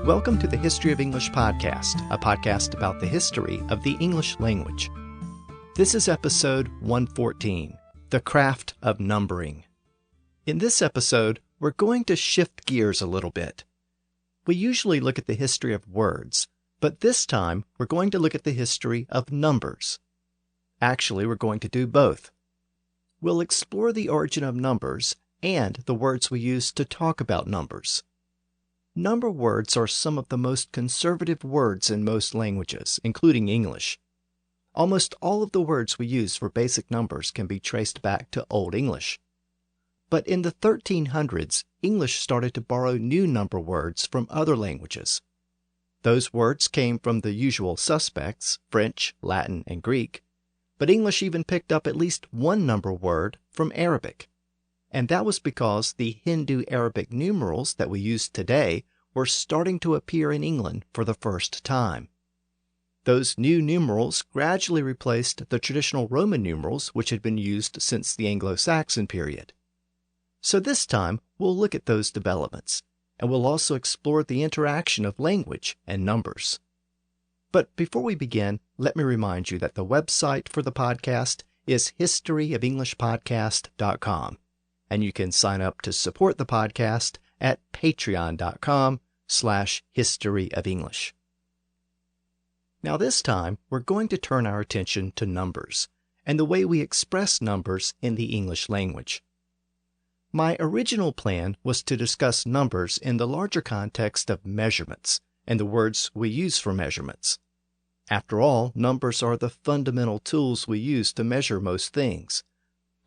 Welcome to the History of English podcast, a podcast about the history of the English language. This is episode 114, The Craft of Numbering. In this episode, we're going to shift gears a little bit. We usually look at the history of words, but this time we're going to look at the history of numbers. Actually, we're going to do both. We'll explore the origin of numbers and the words we use to talk about numbers. Number words are some of the most conservative words in most languages, including English. Almost all of the words we use for basic numbers can be traced back to Old English. But in the 1300s, English started to borrow new number words from other languages. Those words came from the usual suspects, French, Latin, and Greek, but English even picked up at least one number word from Arabic. And that was because the Indo-Arabic numerals that we use today were starting to appear in England for the first time. Those new numerals gradually replaced the traditional Roman numerals which had been used since the Anglo-Saxon period. So this time, we'll look at those developments, and we'll also explore the interaction of language and numbers. But before we begin, let me remind you that the website for the podcast is historyofenglishpodcast.com. And you can sign up to support the podcast at patreon.com/historyofenglish. Now this time, we're going to turn our attention to numbers and the way we express numbers in the English language. My original plan was to discuss numbers in the larger context of measurements and the words we use for measurements. After all, numbers are the fundamental tools we use to measure most things.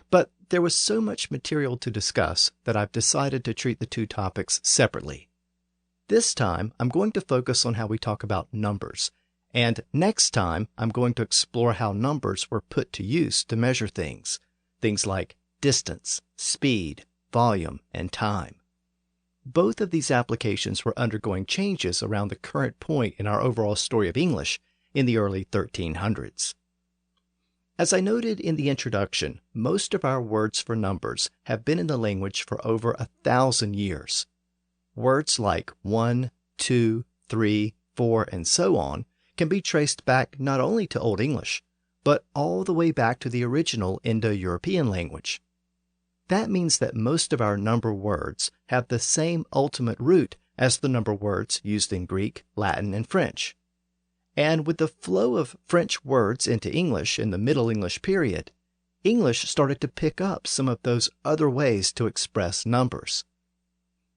But there was so much material to discuss that I've decided to treat the two topics separately. This time, I'm going to focus on how we talk about numbers, and next time, I'm going to explore how numbers were put to use to measure things like distance, speed, volume, and time. Both of these applications were undergoing changes around the current point in our overall story of English in the early 1300s. As I noted in the introduction, most of our words for numbers have been in the language for over 1,000 years. Words like 1, 2, 3, 4, and so on can be traced back not only to Old English, but all the way back to the original Indo-European language. That means that most of our number words have the same ultimate root as the number words used in Greek, Latin, and French. And with the flow of French words into English in the Middle English period, English started to pick up some of those other ways to express numbers.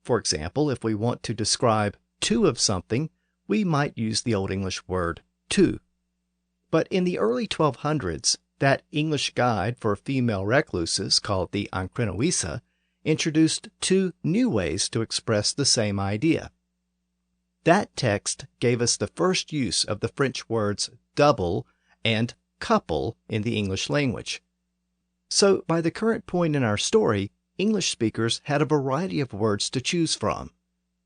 For example, if we want to describe two of something, we might use the Old English word two. But in the early 1200s, that English guide for female recluses called the Inscriptions introduced two new ways to express the same idea. That text gave us the first use of the French words double and couple in the English language. So by the current point in our story, English speakers had a variety of words to choose from: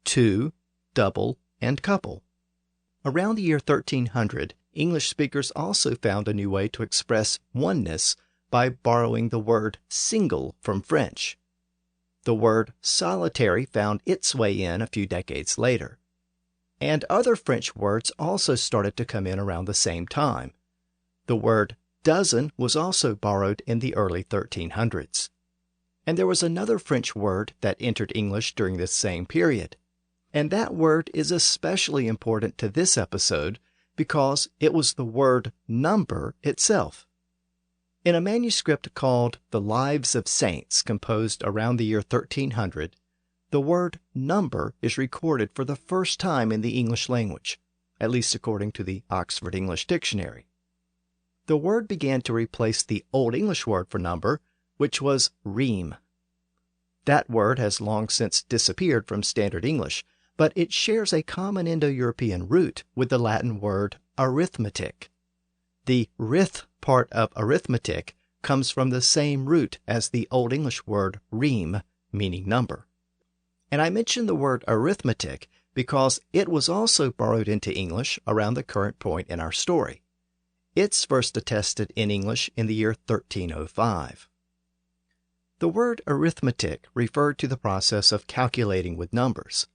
two, double, and couple. Around the year 1300, English speakers also found a new way to express oneness by borrowing the word single from French. The word solitary found its way in a few decades later. And other French words also started to come in around the same time. The word dozen was also borrowed in the early 1300s. And there was another French word that entered English during this same period. And that word is especially important to this episode because it was the word number itself. In a manuscript called The Lives of Saints, composed around the year 1300, the word number is recorded for the first time in the English language, at least according to the Oxford English Dictionary. The word began to replace the Old English word for number, which was ream. That word has long since disappeared from Standard English, but it shares a common Indo-European root with the Latin word arithmetic. The rith part of arithmetic comes from the same root as the Old English word ream, meaning number. And I mention the word arithmetic because it was also borrowed into English around the current point in our story. It's first attested in English in the year 1305. The word arithmetic referred to the process of calculating with numbers.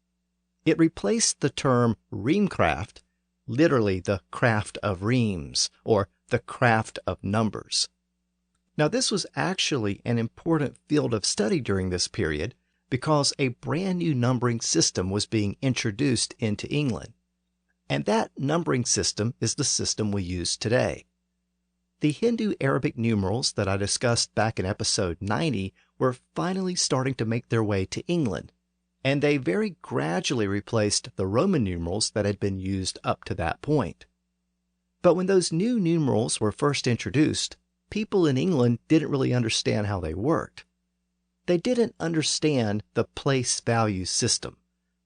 It replaced the term reamcraft, literally the craft of reams, or the craft of numbers. Now, this was actually an important field of study during this period because a brand new numbering system was being introduced into England. And that numbering system is the system we use today. The Hindu-Arabic numerals that I discussed back in episode 90 were finally starting to make their way to England, and they very gradually replaced the Roman numerals that had been used up to that point. But when those new numerals were first introduced, people in England didn't really understand how they worked. They didn't understand the place value system,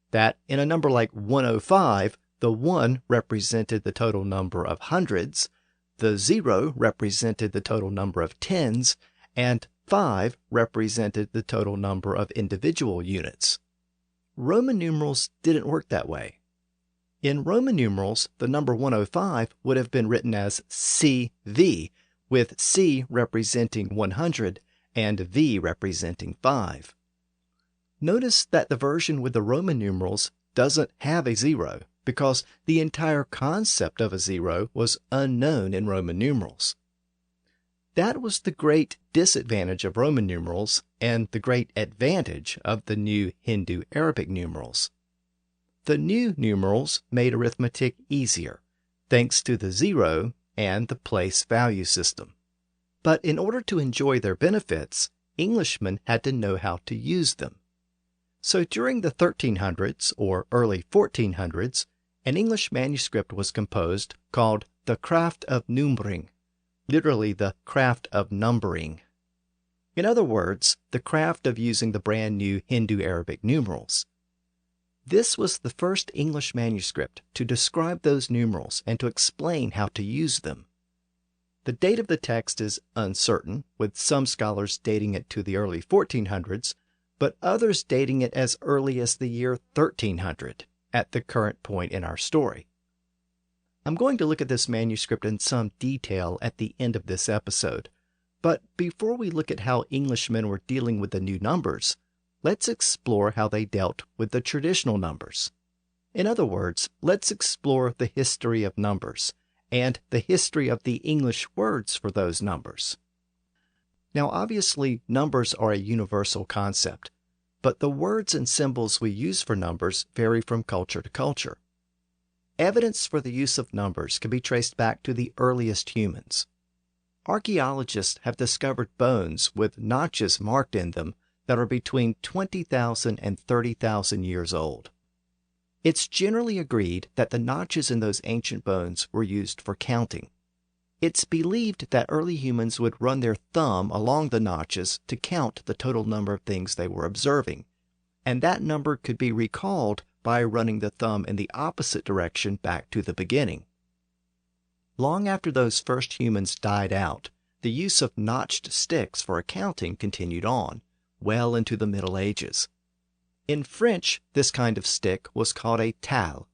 that in a number like 105, the 1 represented the total number of hundreds, the 0 represented the total number of tens, and 5 represented the total number of individual units. Roman numerals didn't work that way. In Roman numerals, the number 105 would have been written as CV, with C representing 100 and V representing 5. Notice that the version with the Roman numerals doesn't have a 0 because the entire concept of a 0 was unknown in Roman numerals. That was the great disadvantage of Roman numerals and the great advantage of the new Hindu-Arabic numerals. The new numerals made arithmetic easier, thanks to the 0 and the place value system. But in order to enjoy their benefits, Englishmen had to know how to use them. So during the 1300s or early 1400s, an English manuscript was composed called The Craft of Numbering, literally the craft of numbering. In other words, the craft of using the brand new Hindu-Arabic numerals. This was the first English manuscript to describe those numerals and to explain how to use them. The date of the text is uncertain, with some scholars dating it to the early 1400s, but others dating it as early as the year 1300, at the current point in our story. I'm going to look at this manuscript in some detail at the end of this episode, but before we look at how Englishmen were dealing with the new numbers, let's explore how they dealt with the traditional numbers. In other words, let's explore the history of numbers and the history of the English words for those numbers. Now, obviously, numbers are a universal concept, but the words and symbols we use for numbers vary from culture to culture. Evidence for the use of numbers can be traced back to the earliest humans. Archaeologists have discovered bones with notches marked in them that are between 20,000 and 30,000 years old. It's generally agreed that the notches in those ancient bones were used for counting. It's believed that early humans would run their thumb along the notches to count the total number of things they were observing, and that number could be recalled by running the thumb in the opposite direction back to the beginning. Long after those first humans died out, the use of notched sticks for accounting continued on, well into the Middle Ages. In French, this kind of stick was called a tale.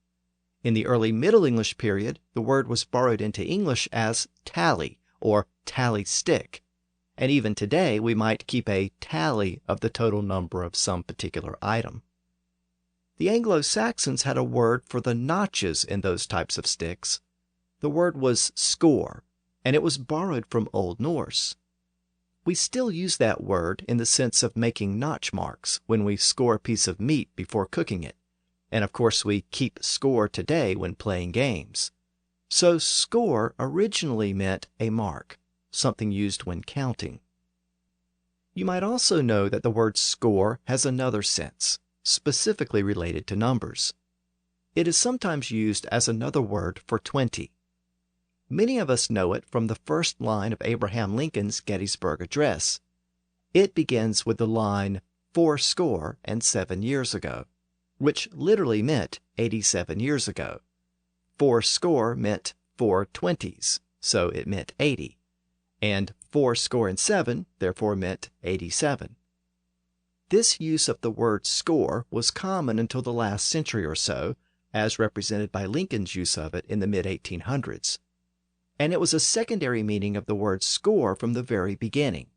In the early Middle English period, the word was borrowed into English as tally or tally stick, and even today we might keep a tally of the total number of some particular item. The Anglo-Saxons had a word for the notches in those types of sticks. The word was score, and it was borrowed from Old Norse. We still use that word in the sense of making notch marks when we score a piece of meat before cooking it. And of course we keep score today when playing games. So score originally meant a mark, something used when counting. You might also know that the word score has another sense, specifically related to numbers. It is sometimes used as another word for 20. Many of us know it from the first line of Abraham Lincoln's Gettysburg Address. It begins with the line, 87 years ago, which literally meant 87 years ago. 80 meant 420s, so it meant 80. And 87 therefore meant 87. This use of the word score was common until the last century or so, as represented by Lincoln's use of it in the mid-1800s. And it was a secondary meaning of the word score from the very beginning.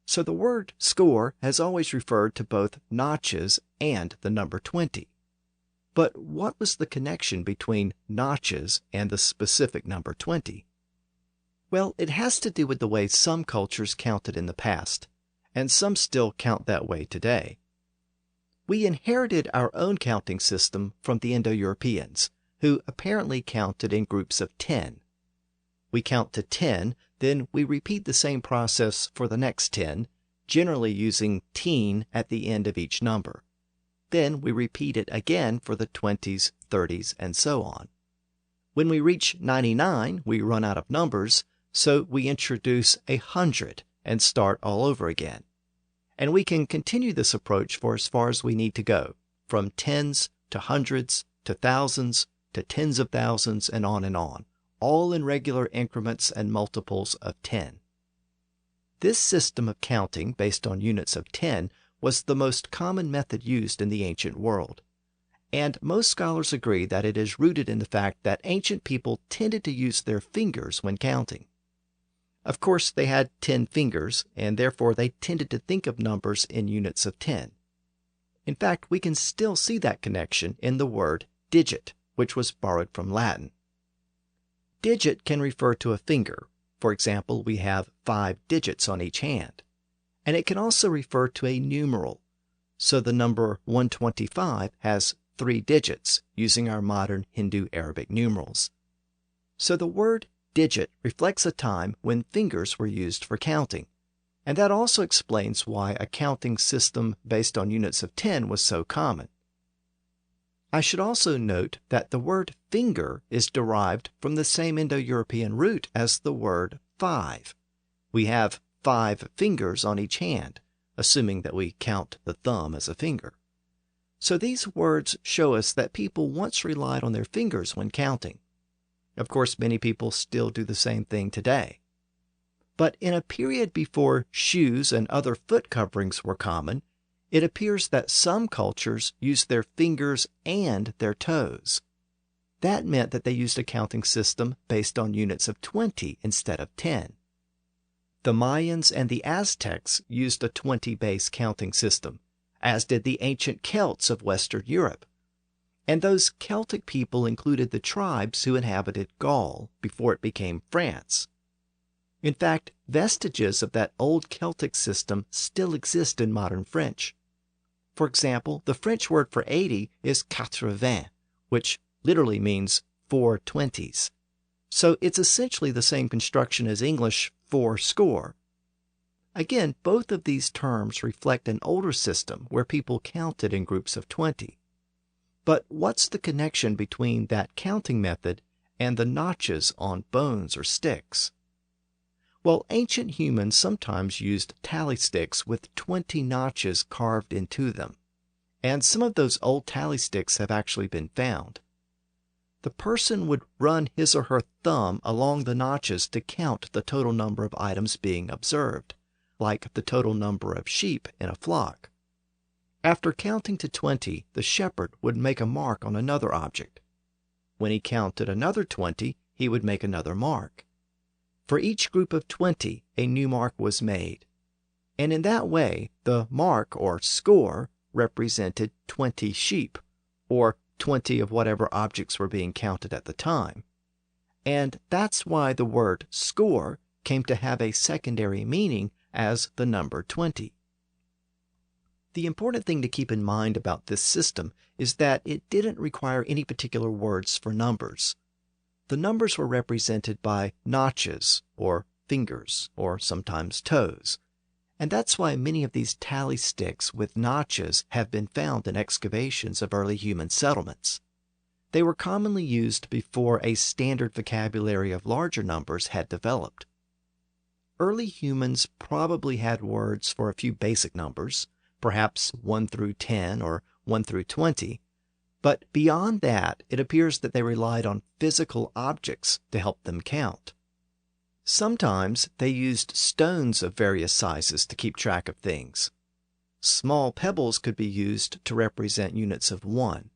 So the word score has always referred to both notches and the number 20. But what was the connection between notches and the specific number 20? Well, it has to do with the way some cultures counted in the past, and some still count that way today. We inherited our own counting system from the Indo-Europeans, who apparently counted in groups of 10. We count to 10, then we repeat the same process for the next 10, generally using teen at the end of each number. Then we repeat it again for the 20s, 30s, and so on. When we reach 99, we run out of numbers, so we introduce 100 and start all over again. And we can continue this approach for as far as we need to go, from tens to hundreds to thousands to tens of thousands and on, all in regular increments and multiples of 10. This system of counting based on units of 10 was the most common method used in the ancient world. And most scholars agree that it is rooted in the fact that ancient people tended to use their fingers when counting. Of course, they had 10 fingers, and therefore they tended to think of numbers in units of 10. In fact, we can still see that connection in the word digit, which was borrowed from Latin. Digit can refer to a finger. For example, we have 5 digits on each hand. And it can also refer to a numeral. So the number 125 has 3 digits using our modern Hindu-Arabic numerals. So the word digit reflects a time when fingers were used for counting. And that also explains why a counting system based on units of 10 was so common. I should also note that the word finger is derived from the same Indo-European root as the word 5. We have 5 fingers on each hand, assuming that we count the thumb as a finger. So these words show us that people once relied on their fingers when counting. Of course, many people still do the same thing today. But in a period before shoes and other foot coverings were common, it appears that some cultures used their fingers and their toes. That meant that they used a counting system based on units of 20 instead of 10. The Mayans and the Aztecs used a 20-base counting system, as did the ancient Celts of Western Europe. And those Celtic people included the tribes who inhabited Gaul before it became France. In fact, vestiges of that old Celtic system still exist in modern French. For example, the French word for 80 is 80, which literally means 4 20s. So it's essentially the same construction as English 4 score. Again, both of these terms reflect an older system where people counted in groups of 20. But what's the connection between that counting method and the notches on bones or sticks? Well, ancient humans sometimes used tally sticks with 20 notches carved into them, and some of those old tally sticks have actually been found. The person would run his or her thumb along the notches to count the total number of items being observed, like the total number of sheep in a flock. After counting to 20, the shepherd would make a mark on another object. When he counted another 20, he would make another mark. For each group of 20, a new mark was made. And in that way, the mark or score represented 20 sheep, or 20 of whatever objects were being counted at the time. And that's why the word score came to have a secondary meaning as the number 20. The important thing to keep in mind about this system is that it didn't require any particular words for numbers. The numbers were represented by notches, or fingers, or sometimes toes. And that's why many of these tally sticks with notches have been found in excavations of early human settlements. They were commonly used before a standard vocabulary of larger numbers had developed. Early humans probably had words for a few basic numbers, perhaps 1 through 10 or 1 through 20, but beyond that, it appears that they relied on physical objects to help them count. Sometimes they used stones of various sizes to keep track of things. Small pebbles could be used to represent units of 1,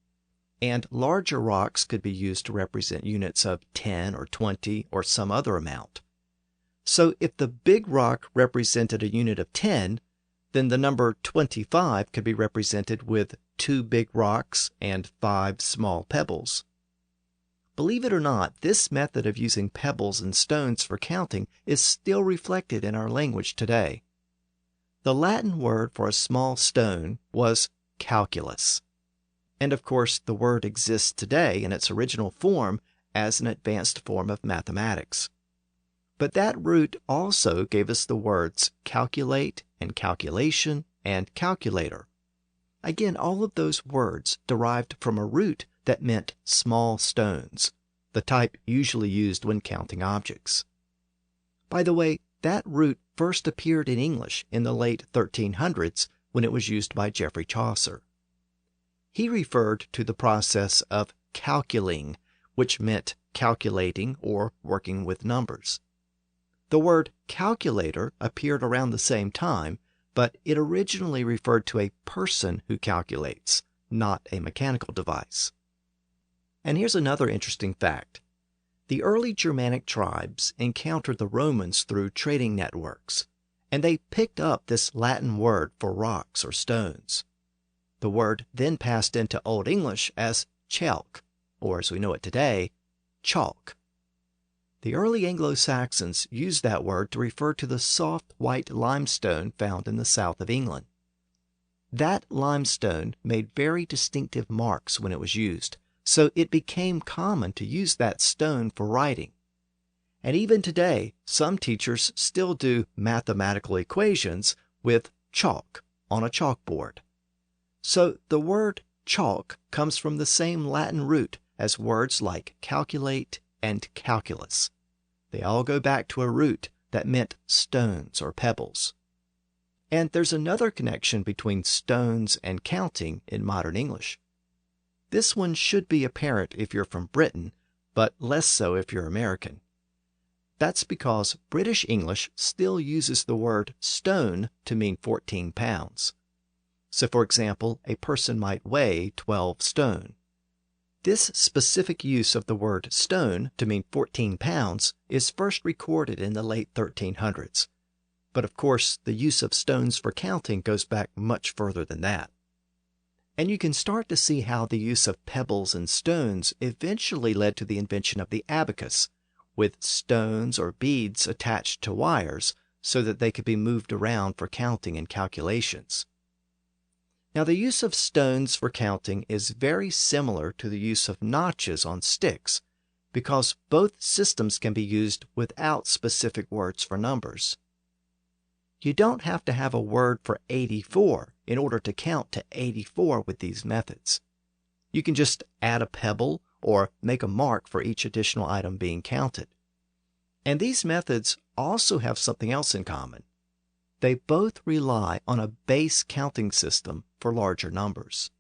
and larger rocks could be used to represent units of 10 or 20 or some other amount. So if the big rock represented a unit of 10, then the number 25 could be represented with 2 big rocks and 5 small pebbles. Believe it or not, this method of using pebbles and stones for counting is still reflected in our language today. The Latin word for a small stone was calculus. And of course, the word exists today in its original form as an advanced form of mathematics. But that root also gave us the words calculate and calculation and calculator. Again, all of those words derived from a root that meant small stones, the type usually used when counting objects. By the way, that root first appeared in English in the late 1300s when it was used by Geoffrey Chaucer. He referred to the process of calculating, which meant calculating or working with numbers. The word calculator appeared around the same time, but it originally referred to a person who calculates, not a mechanical device. And here's another interesting fact. The early Germanic tribes encountered the Romans through trading networks, and they picked up this Latin word for rocks or stones. The word then passed into Old English as chalk, or as we know it today, chalk. The early Anglo-Saxons used that word to refer to the soft white limestone found in the south of England. That limestone made very distinctive marks when it was used, so it became common to use that stone for writing. And even today, some teachers still do mathematical equations with chalk on a chalkboard. So the word chalk comes from the same Latin root as words like calculate and calculus. They all go back to a root that meant stones or pebbles. And there's another connection between stones and counting in modern English. This one should be apparent if you're from Britain, but less so if you're American. That's because British English still uses the word stone to mean 14 pounds. So for example, a person might weigh 12 stone. This specific use of the word stone to mean 14 pounds is first recorded in the late 1300s. But of course, the use of stones for counting goes back much further than that. And you can start to see how the use of pebbles and stones eventually led to the invention of the abacus, with stones or beads attached to wires so that they could be moved around for counting and calculations. Now, the use of stones for counting is very similar to the use of notches on sticks, because both systems can be used without specific words for numbers. You don't have to have a word for 84 in order to count to 84 with these methods. You can just add a pebble or make a mark for each additional item being counted. And these methods also have something else in common. They both rely on a base counting system for larger numbers.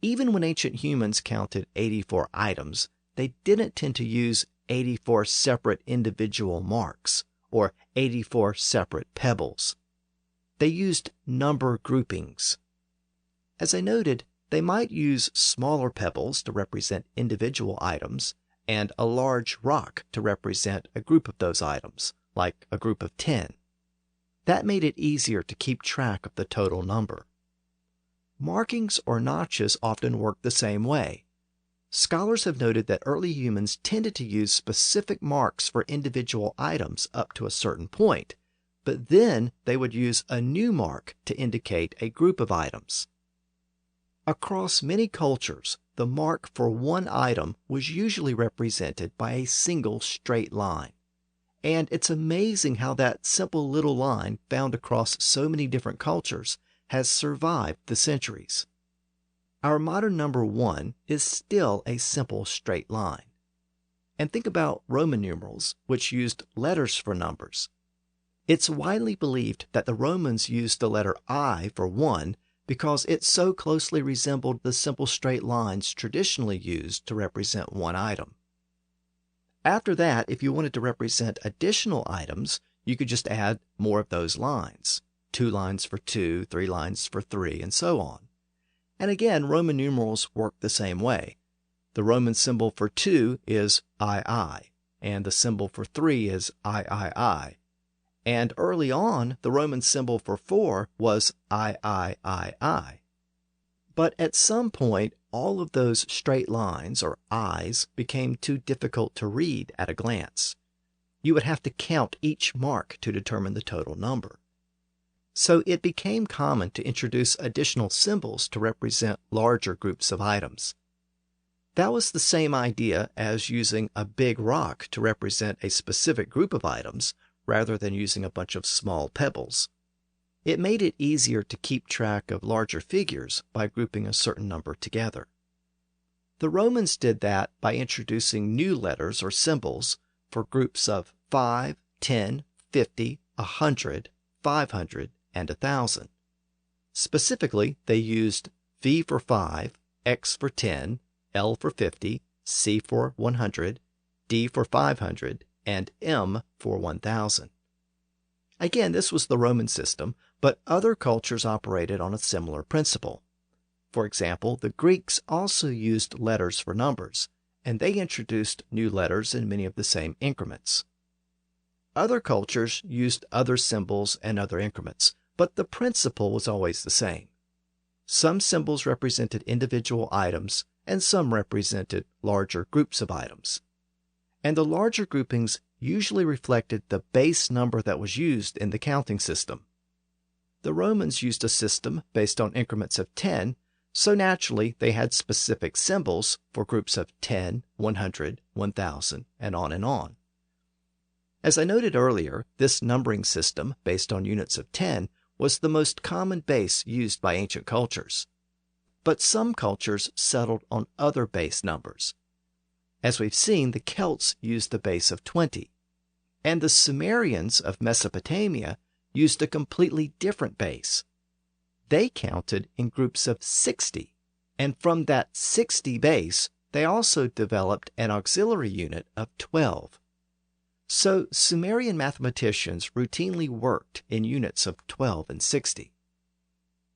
Even when ancient humans counted 84 items, they didn't tend to use 84 separate individual marks or 84 separate pebbles. They used number groupings. As I noted, they might use smaller pebbles to represent individual items and a large rock to represent a group of those items, like a group of 10. That made it easier to keep track of the total number. Markings or notches often work the same way. Scholars have noted that early humans tended to use specific marks for individual items up to a certain point, but then they would use a new mark to indicate a group of items. Across many cultures, the mark for one item was usually represented by a single straight line. And it's amazing how that simple little line found across so many different cultures has survived the centuries. Our modern number 1 is still a simple straight line. And think about Roman numerals, which used letters for numbers. It's widely believed that the Romans used the letter I for 1 because it so closely resembled the simple straight lines traditionally used to represent one item. After that, if you wanted to represent additional items, you could just add more of those lines. 2 lines for 2, 3 lines for 3, and so on. And again, Roman numerals work the same way. The Roman symbol for 2 is II, and the symbol for 3 is III. And early on, the Roman symbol for 4 was III. But But at some point, all of those straight lines, or eyes, became too difficult to read at a glance. You would have to count each mark to determine the total number. So it became common to introduce additional symbols to represent larger groups of items. That was the same idea as using a big rock to represent a specific group of items rather than using a bunch of small pebbles. It made it easier to keep track of larger figures by grouping a certain number together. The Romans did that by introducing new letters or symbols for groups of 5, 10, 50, 100, 500, and 1,000. Specifically, they used V for 5, X for 10, L for 50, C for 100, D for 500, and M for 1,000. Again, this was the Roman system, but other cultures operated on a similar principle. For example, the Greeks also used letters for numbers, and they introduced new letters in many of the same increments. Other cultures used other symbols and other increments, but the principle was always the same. Some symbols represented individual items, and some represented larger groups of items. And the larger groupings usually reflected the base number that was used in the counting system. The Romans used a system based on increments of 10, so naturally they had specific symbols for groups of 10, 100, 1,000, and on and on. As I noted earlier, this numbering system based on units of 10 was the most common base used by ancient cultures. But some cultures settled on other base numbers. As we've seen, the Celts used the base of 20, and the Sumerians of Mesopotamia used a completely different base. They counted in groups of 60, and from that 60 base, they also developed an auxiliary unit of 12. So Sumerian mathematicians routinely worked in units of 12 and 60.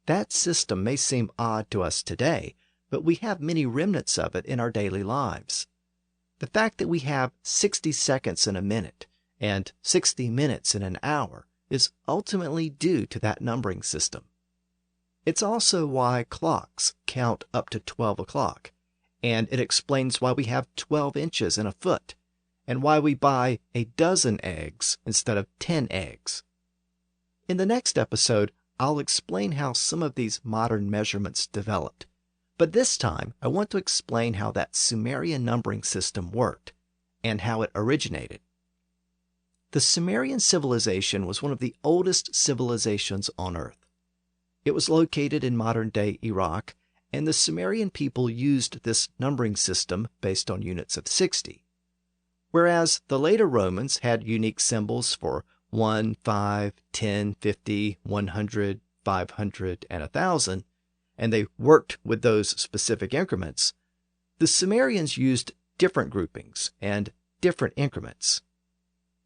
That system may seem odd to us today, but we have many remnants of it in our daily lives. The fact that we have 60 seconds in a minute and 60 minutes in an hour is ultimately due to that numbering system. It's also why clocks count up to 12 o'clock, and it explains why we have 12 inches in a foot, and why we buy a dozen eggs instead of 10 eggs. In the next episode, I'll explain how some of these modern measurements developed, but this time I want to explain how that Sumerian numbering system worked and how it originated. The Sumerian civilization was one of the oldest civilizations on Earth. It was located in modern-day Iraq, and the Sumerian people used this numbering system based on units of 60. Whereas the later Romans had unique symbols for 1, 5, 10, 50, 100, 500, and 1,000, and they worked with those specific increments, the Sumerians used different groupings and different increments.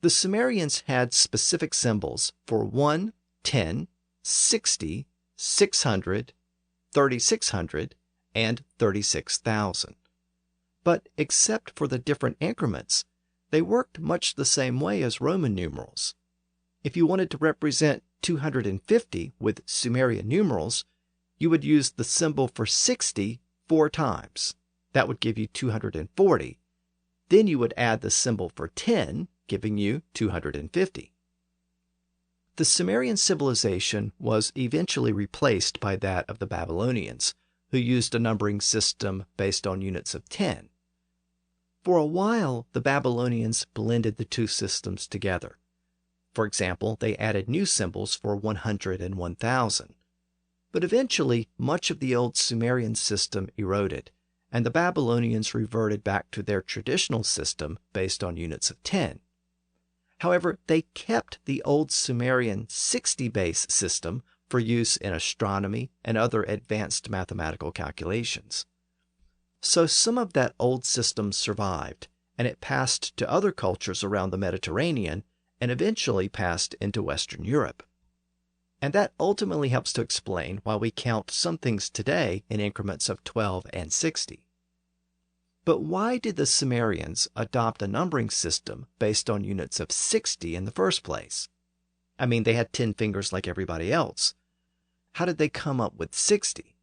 The Sumerians had specific symbols for 1, 10, 60, 600, 3,600, and 36,000. But except for the different increments, they worked much the same way as Roman numerals. If you wanted to represent 250 with Sumerian numerals, you would use the symbol for 60 4 times. That would give you 240. Then you would add the symbol for 10, giving you 250. The Sumerian civilization was eventually replaced by that of the Babylonians, who used a numbering system based on units of 10. For a while, the Babylonians blended the two systems together. For example, they added new symbols for 100 and 1,000. But eventually, much of the old Sumerian system eroded, and the Babylonians reverted back to their traditional system based on units of 10. However, they kept the old Sumerian 60-base system for use in astronomy and other advanced mathematical calculations. So some of that old system survived, and it passed to other cultures around the Mediterranean and eventually passed into Western Europe. And that ultimately helps to explain why we count some things today in increments of 12 and 60. But why did the Sumerians adopt a numbering system based on units of 60 in the first place? I mean, they had 10 fingers like everybody else. How did they come up with 60?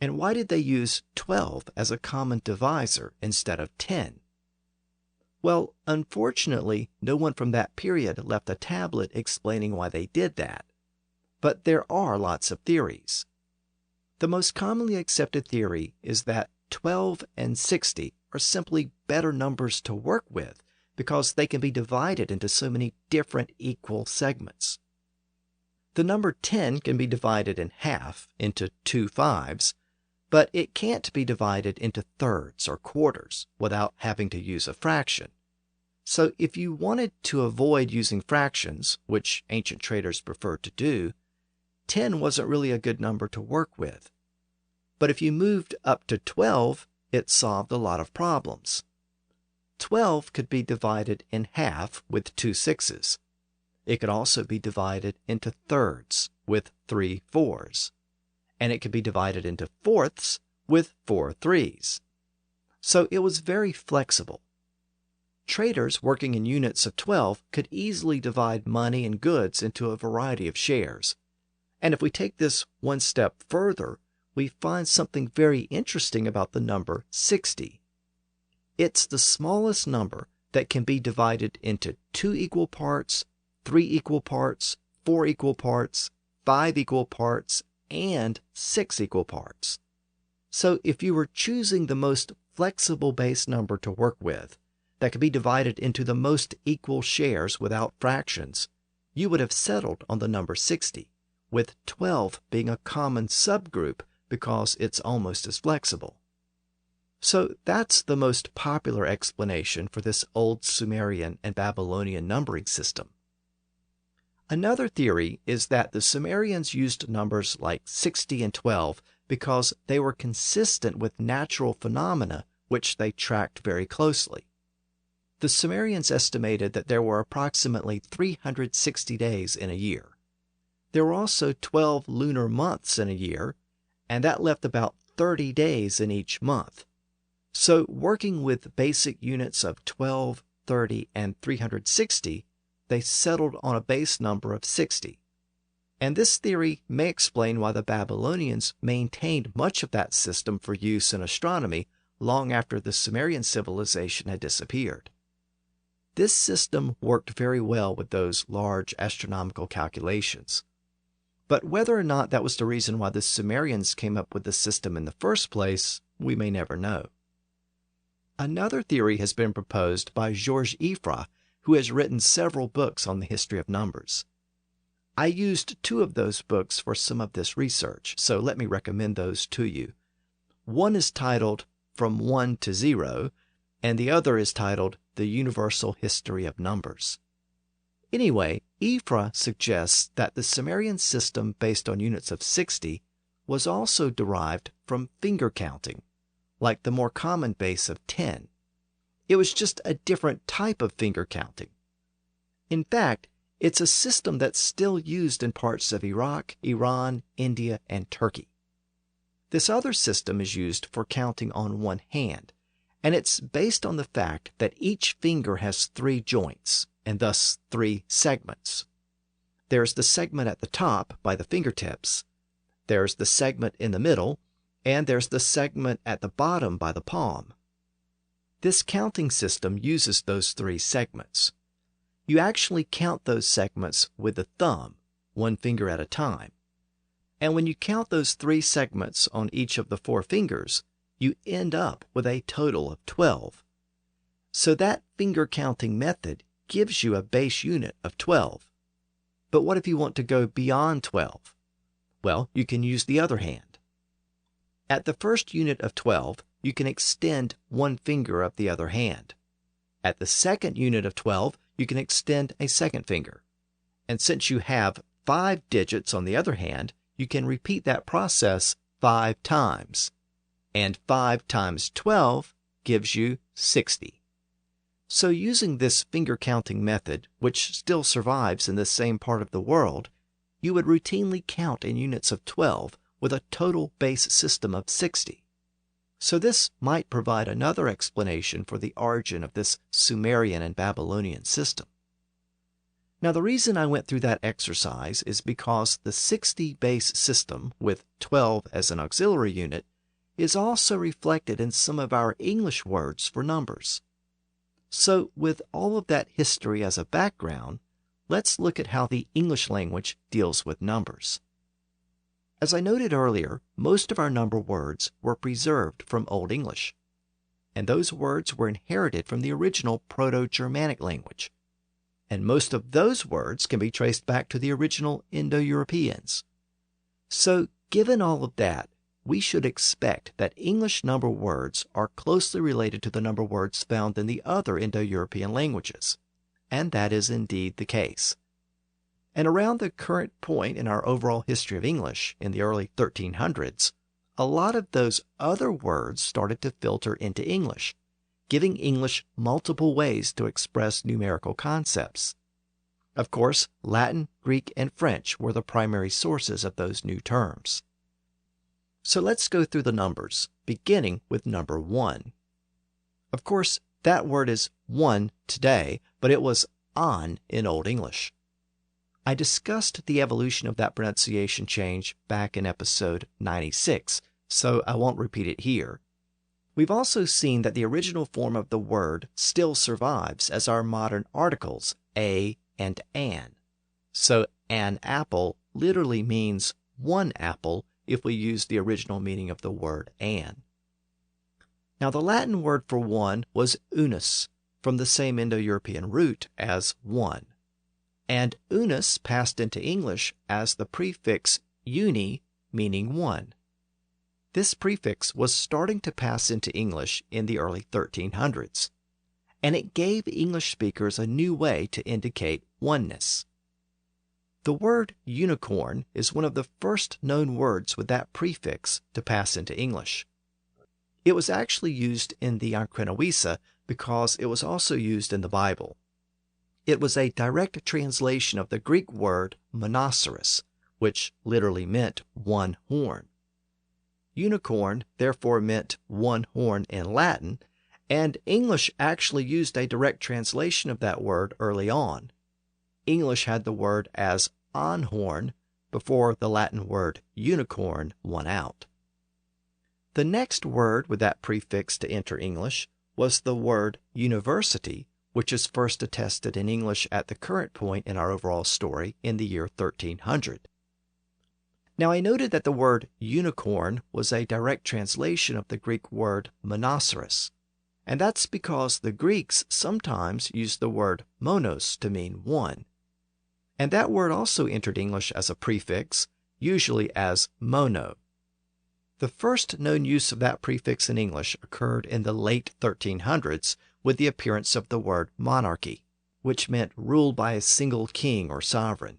And why did they use 12 as a common divisor instead of 10? Well, unfortunately, no one from that period left a tablet explaining why they did that. But there are lots of theories. The most commonly accepted theory is that 12 and 60 are simply better numbers to work with because they can be divided into so many different equal segments. The number 10 can be divided in half into 2 5s, but it can't be divided into thirds or quarters without having to use a fraction. So if you wanted to avoid using fractions, which ancient traders preferred to do, 10 wasn't really a good number to work with. But if you moved up to 12, it solved a lot of problems. 12 could be divided in half with 2 6s. It could also be divided into thirds with 3 4s. And it could be divided into fourths with 4 3s. So it was very flexible. Traders working in units of 12 could easily divide money and goods into a variety of shares. And if we take this one step further, we find something very interesting about the number 60. It's the smallest number that can be divided into 2 equal parts, 3 equal parts, 4 equal parts, 5 equal parts, and 6 equal parts. So if you were choosing the most flexible base number to work with, that could be divided into the most equal shares without fractions, you would have settled on the number 60, with 12 being a common subgroup because it's almost as flexible. So that's the most popular explanation for this old Sumerian and Babylonian numbering system. Another theory is that the Sumerians used numbers like 60 and 12 because they were consistent with natural phenomena which they tracked very closely. The Sumerians estimated that there were approximately 360 days in a year. There were also 12 lunar months in a year, and that left about 30 days in each month. So working with basic units of 12, 30, and 360, they settled on a base number of 60. And this theory may explain why the Babylonians maintained much of that system for use in astronomy long after the Sumerian civilization had disappeared. This system worked very well with those large astronomical calculations. But whether or not that was the reason why the Sumerians came up with the system in the first place, we may never know. Another theory has been proposed by Georges Ifra, who has written several books on the history of numbers. I used 2 of those books for some of this research, so let me recommend those to you. One is titled From 1 to 0, and the other is titled The Universal History of Numbers. Anyway, Ifra suggests that the Sumerian system based on units of 60 was also derived from finger counting, like the more common base of 10. It was just a different type of finger counting. In fact, it's a system that's still used in parts of Iraq, Iran, India, and Turkey. This other system is used for counting on one hand, and it's based on the fact that each finger has 3 joints, and thus 3 segments. There's the segment at the top by the fingertips, there's the segment in the middle, and there's the segment at the bottom by the palm. This counting system uses those 3 segments. You actually count those segments with the thumb, 1 finger at a time. And when you count those 3 segments on each of the 4 fingers, you end up with a total of 12. So that finger counting method gives you a base unit of 12. But what if you want to go beyond 12? Well, you can use the other hand. At the first unit of 12, you can extend 1 finger of the other hand. At the second unit of 12, you can extend a second finger. And since you have 5 digits on the other hand, you can repeat that process 5 times. And 5 times 12 gives you 60. So using this finger counting method, which still survives in the same part of the world, you would routinely count in units of 12 with a total base system of 60. So this might provide another explanation for the origin of this Sumerian and Babylonian system. Now the reason I went through that exercise is because the 60 base system with 12 as an auxiliary unit is also reflected in some of our English words for numbers. So, with all of that history as a background, let's look at how the English language deals with numbers. As I noted earlier, most of our number words were preserved from Old English, and those words were inherited from the original Proto-Germanic language. And most of those words can be traced back to the original Indo-Europeans. So, given all of that, we should expect that English number words are closely related to the number words found in the other Indo-European languages. And that is indeed the case. And around the current point in our overall history of English, in the early 1300s, a lot of those other words started to filter into English, giving English multiple ways to express numerical concepts. Of course, Latin, Greek, and French were the primary sources of those new terms. So let's go through the numbers, beginning with number 1. Of course, that word is one today, but it was on in Old English. I discussed the evolution of that pronunciation change back in episode 96, so I won't repeat it here. We've also seen that the original form of the word still survives as our modern articles, a and an. So an apple literally means one apple if we use the original meaning of the word an. Now the Latin word for one was unus, from the same Indo-European root as one. And unus passed into English as the prefix uni, meaning one. This prefix was starting to pass into English in the early 1300s, and it gave English speakers a new way to indicate oneness. The word unicorn is one of the first known words with that prefix to pass into English. It was actually used in the Ankrenoisa because it was also used in the Bible. It was a direct translation of the Greek word monoceros, which literally meant one horn. Unicorn therefore meant one horn in Latin, and English actually used a direct translation of that word early on. English had the word as onhorn before the Latin word unicorn won out. The next word with that prefix to enter English was the word university, which is first attested in English at the current point in our overall story in the year 1300. Now, I noted that the word unicorn was a direct translation of the Greek word monoceros, and that's because the Greeks sometimes used the word monos to mean one. And that word also entered English as a prefix, usually as mono. The first known use of that prefix in English occurred in the late 1300s with the appearance of the word monarchy, which meant ruled by a single king or sovereign.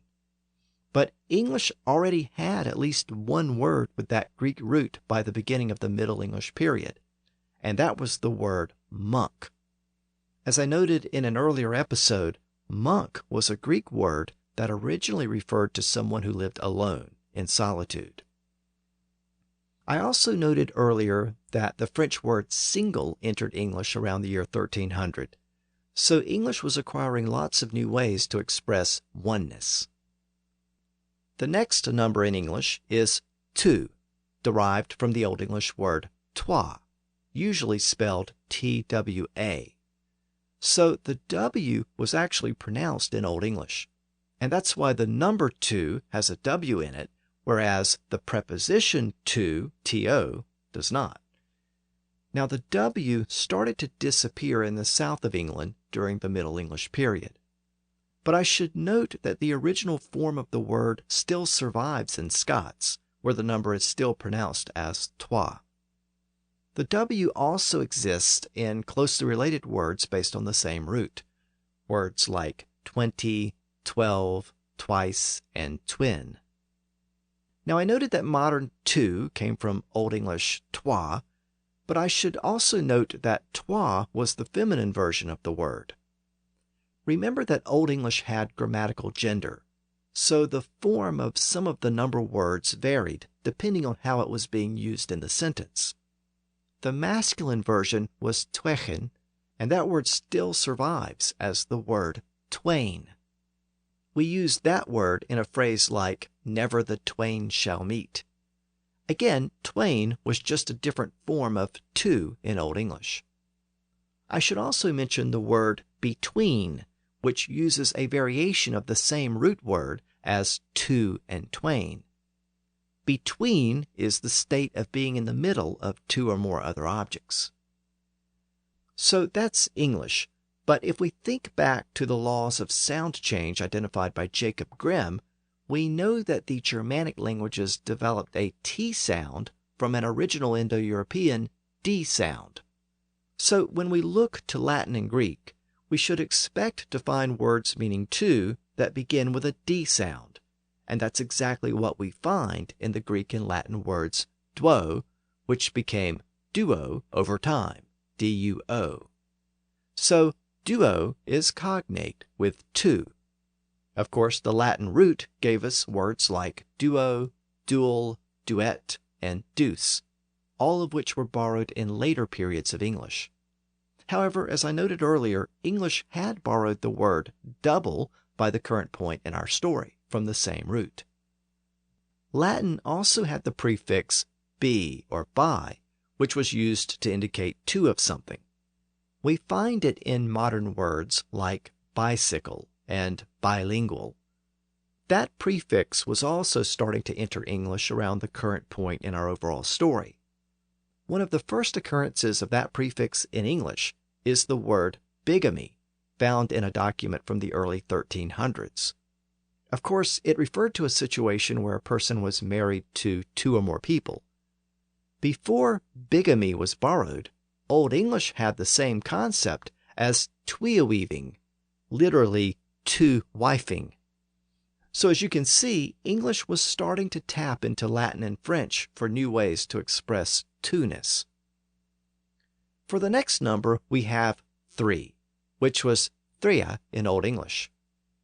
But English already had at least one word with that Greek root by the beginning of the Middle English period, and that was the word monk. As I noted in an earlier episode, monk was a Greek word that originally referred to someone who lived alone, in solitude. I also noted earlier that the French word single entered English around the year 1300, so English was acquiring lots of new ways to express oneness. The next number in English is 2, derived from the Old English word toi, usually spelled T-W-A. So the W was actually pronounced in Old English, and that's why the number 2 has a W in it, whereas the preposition to, to, does not. Now the W started to disappear in the south of England during the Middle English period. But I should note that the original form of the word still survives in Scots, where the number is still pronounced as toi. The W also exists in closely related words based on the same root. Words like 20, 12, twice, and twin. Now I noted that modern two came from Old English toi, but I should also note that toi was the feminine version of the word. Remember that Old English had grammatical gender, so the form of some of the number words varied depending on how it was being used in the sentence. The masculine version was twechen, and that word still survives as the word twain. We use that word in a phrase like, never the twain shall meet. Again, twain was just a different form of two in Old English. I should also mention the word between, which uses a variation of the same root word as two and twain. Between is the state of being in the middle of two or more other objects. So that's English, but if we think back to the laws of sound change identified by Jacob Grimm, we know that the Germanic languages developed a T sound from an original Indo-European D sound. So when we look to Latin and Greek, we should expect to find words meaning two that begin with a D sound. And that's exactly what we find in the Greek and Latin words duo, which became duo over time, D-U-O. So duo is cognate with two. Of course, the Latin root gave us words like duo, dual, duet, and deuce, all of which were borrowed in later periods of English. However, as I noted earlier, English had borrowed the word double by the current point in our story from the same root. Latin also had the prefix bi or bi, which was used to indicate two of something. We find it in modern words like bicycle and bilingual. That prefix was also starting to enter English around the current point in our overall story. One of the first occurrences of that prefix in English is the word bigamy, found in a document from the early 1300s. Of course, it referred to a situation where a person was married to two or more people. Before bigamy was borrowed, Old English had the same concept as tweeweaving, literally two-wifing. So as you can see, English was starting to tap into Latin and French for new ways to express two-ness. For the next number, we have 3, which was threa in Old English.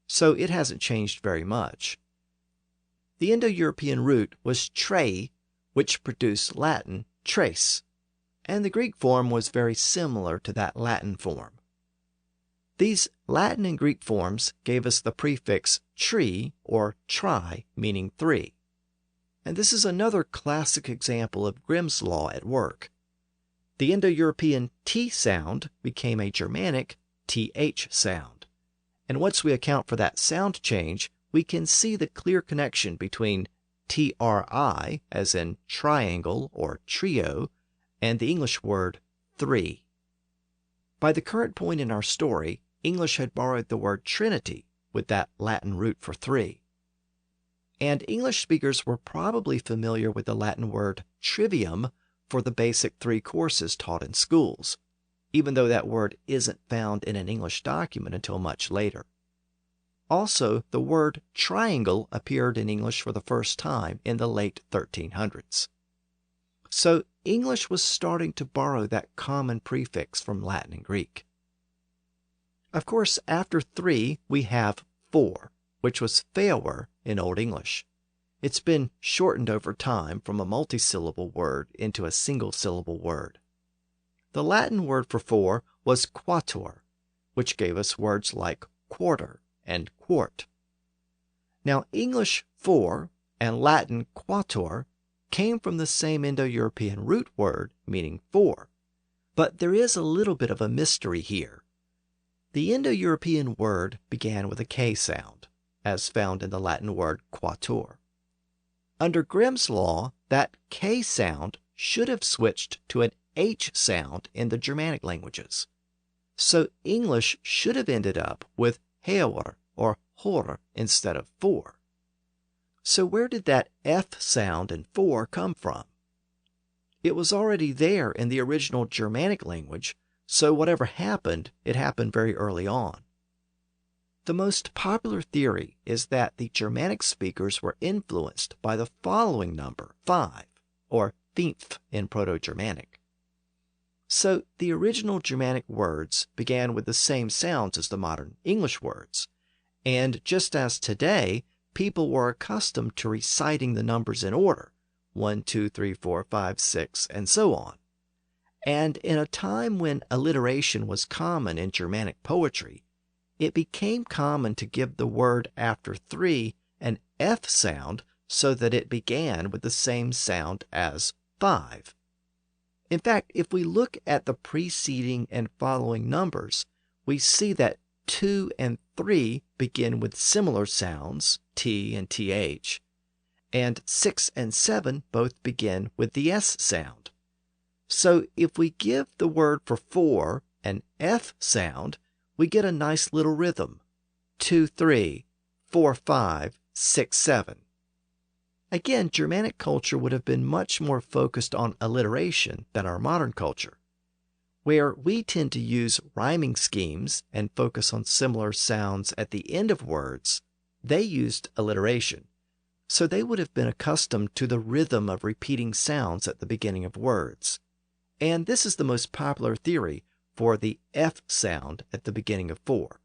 So it hasn't changed very much. The Indo-European root was trei, which produced Latin tres, and the Greek form was very similar to that Latin form. These Latin and Greek forms gave us the prefix tri or tri, meaning 3. And this is another classic example of Grimm's law at work. The Indo-European T sound became a Germanic TH sound. And once we account for that sound change, we can see the clear connection between TRI, as in triangle or trio, and the English word 3. By the current point in our story, English had borrowed the word trinity with that Latin root for 3. And English speakers were probably familiar with the Latin word trivium for the basic 3 courses taught in schools, even though that word isn't found in an English document until much later. Also, the word triangle appeared in English for the first time in the late 1300s. So English was starting to borrow that common prefix from Latin and Greek. Of course, after 3, we have 4, which was feower in Old English. It's been shortened over time from a multisyllable word into a single-syllable word. The Latin word for 4 was quator, which gave us words like quarter and quart. Now, English 4 and Latin quator came from the same Indo-European root word meaning 4, but there is a little bit of a mystery here. The Indo-European word began with a K sound, as found in the Latin word quator. Under Grimm's law, that K sound should have switched to an H sound in the Germanic languages. So English should have ended up with heor or hor instead of 4. So where did that F sound in 4 come from? It was already there in the original Germanic language, so whatever happened, it happened very early on. The most popular theory is that the Germanic speakers were influenced by the following number, 5, or 5 in Proto-Germanic. So the original Germanic words began with the same sounds as the modern English words, and just as today, people were accustomed to reciting the numbers in order, 1, 2, 3, 4, 5, 6, and so on. And in a time when alliteration was common in Germanic poetry, it became common to give the word after 3 an F sound so that it began with the same sound as 5. In fact, if we look at the preceding and following numbers, we see that 2 and 3 begin with similar sounds, T and TH, and 6 and 7 both begin with the S sound. So if we give the word for 4 an F sound, we get a nice little rhythm. 2, 3, 4, 5, 6, 7. Again, Germanic culture would have been much more focused on alliteration than our modern culture. Where we tend to use rhyming schemes and focus on similar sounds at the end of words, they used alliteration. So they would have been accustomed to the rhythm of repeating sounds at the beginning of words. And this is the most popular theory for the F sound at the beginning of 4.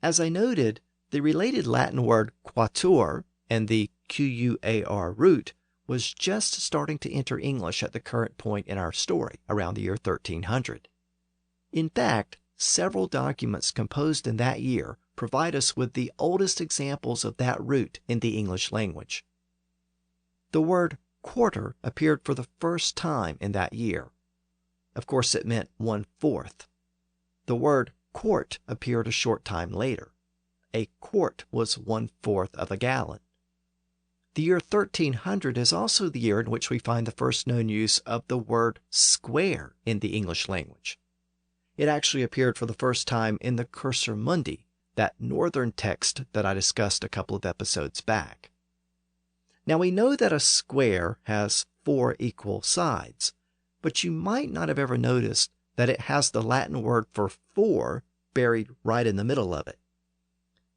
As I noted, the related Latin word quatuor and the quar root was just starting to enter English at the current point in our story, around the year 1300. In fact, several documents composed in that year provide us with the oldest examples of that root in the English language. The word quarter appeared for the first time in that year. Of course, it meant 1/4. The word quart appeared a short time later. A quart was 1/4 of a gallon. The year 1300 is also the year in which we find the first known use of the word square in the English language. It actually appeared for the first time in the Cursor Mundi, that northern text that I discussed a couple of episodes back. Now we know that a square has 4 equal sides, but you might not have ever noticed that it has the Latin word for 4 buried right in the middle of it.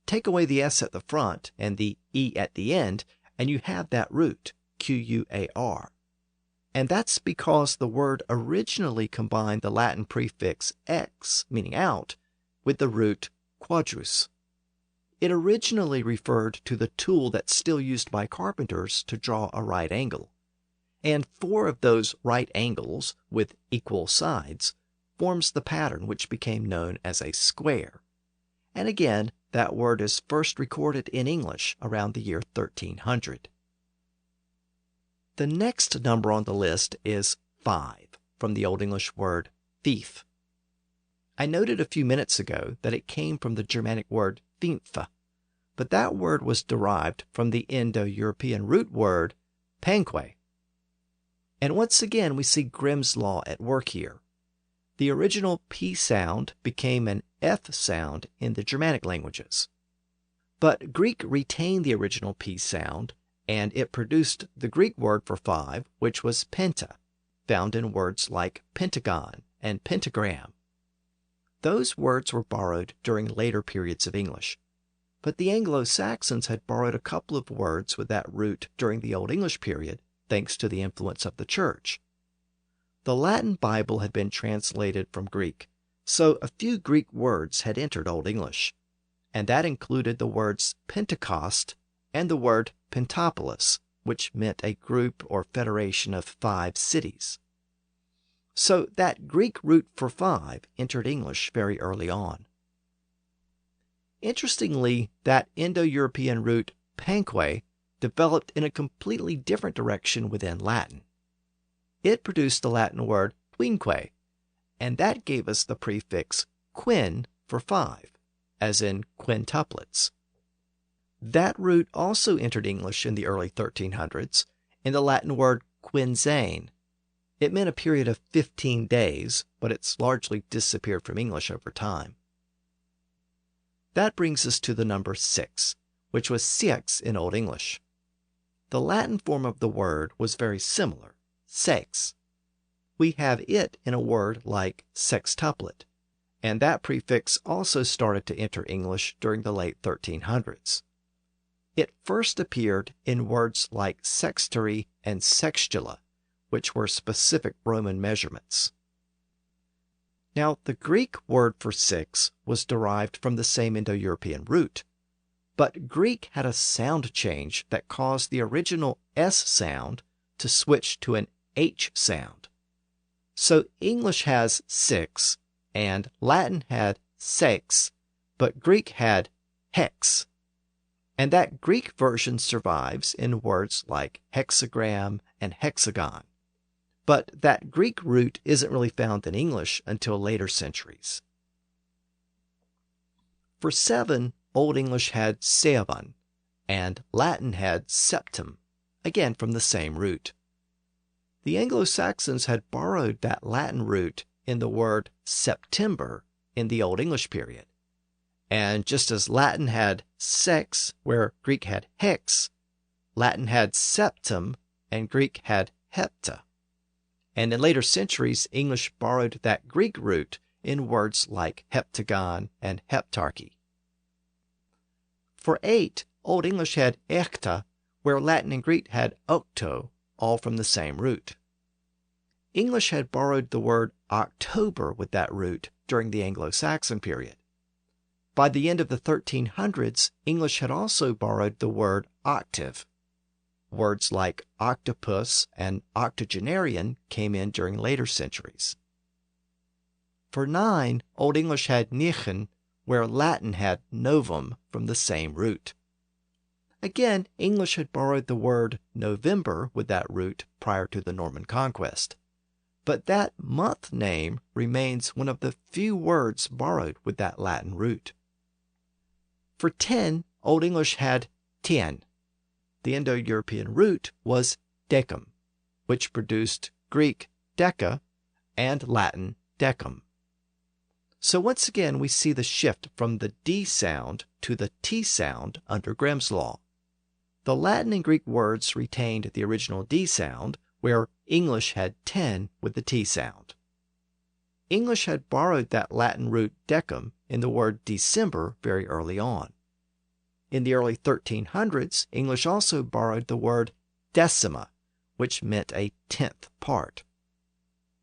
Take away the S at the front and the E at the end, and you have that root, quar. And that's because the word originally combined the Latin prefix ex, meaning out, with the root quadrus. It originally referred to the tool that's still used by carpenters to draw a right angle. And 4 of those right angles, with equal sides, forms the pattern which became known as a square. And again, that word is first recorded in English around the year 1300. The next number on the list is 5, from the Old English word fief. I noted a few minutes ago that it came from the Germanic word fimpfe, but that word was derived from the Indo-European root word panque. And once again, we see Grimm's law at work here. The original P sound became an F sound in the Germanic languages. But Greek retained the original P sound, and it produced the Greek word for 5, which was penta, found in words like pentagon and pentagram. Those words were borrowed during later periods of English. But the Anglo-Saxons had borrowed a couple of words with that root during the Old English period, thanks to the influence of the Church. The Latin Bible had been translated from Greek, so a few Greek words had entered Old English, and that included the words Pentecost and the word Pentapolis, which meant a group or federation of 5 cities. So that Greek root for 5 entered English very early on. Interestingly, that Indo-European root panque developed in a completely different direction within Latin. It produced the Latin word quinque, and that gave us the prefix quin for 5, as in quintuplets. That root also entered English in the early 1300s in the Latin word quinzane. It meant a period of 15 days, but it's largely disappeared from English over time. That brings us to the number 6, which was six in Old English. The Latin form of the word was very similar, sex. We have it in a word like sextuplet, and that prefix also started to enter English during the late 1300s. It first appeared in words like sextary and sextula, which were specific Roman measurements. Now, the Greek word for 6 was derived from the same Indo-European root, but Greek had a sound change that caused the original S sound to switch to an H sound. So English has 6, and Latin had sex, but Greek had hex. And that Greek version survives in words like hexagram and hexagon. But that Greek root isn't really found in English until later centuries. For 7, Old English had seven, and Latin had septem, again from the same root. The Anglo-Saxons had borrowed that Latin root in the word September in the Old English period. And just as Latin had sex, where Greek had hex, Latin had septem, and Greek had hepta. And in later centuries, English borrowed that Greek root in words like heptagon and heptarchy. For 8, Old English had echta, where Latin and Greek had octo, all from the same root. English had borrowed the word October with that root during the Anglo-Saxon period. By the end of the 1300s, English had also borrowed the word octave. Words like octopus and octogenarian came in during later centuries. For 9, Old English had nichen, where Latin had novum from the same root. Again, English had borrowed the word November with that root prior to the Norman conquest. But that month name remains one of the few words borrowed with that Latin root. For 10, Old English had ten. The Indo-European root was decum, which produced Greek deca and Latin decum. So once again, we see the shift from the D sound to the T sound under Grimm's law. The Latin and Greek words retained the original D sound, where English had 10 with the T sound. English had borrowed that Latin root decum in the word December very early on. In the early 1300s, English also borrowed the word decima, which meant a 10th part.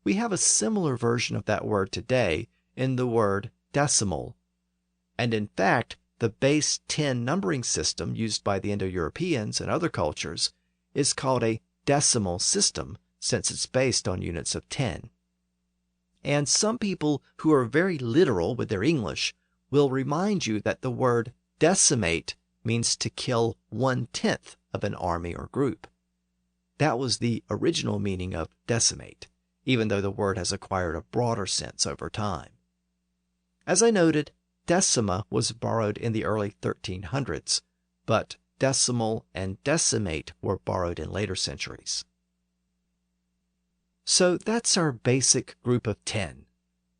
We have a similar version of that word today in the word decimal. And in fact, the base 10 numbering system used by the Indo-Europeans and other cultures is called a decimal system since it's based on units of 10. And some people who are very literal with their English will remind you that the word decimate means to kill 1/10 of an army or group. That was the original meaning of decimate, even though the word has acquired a broader sense over time. As I noted, decima was borrowed in the early 1300s, but decimal and decimate were borrowed in later centuries. So that's our basic group of 10,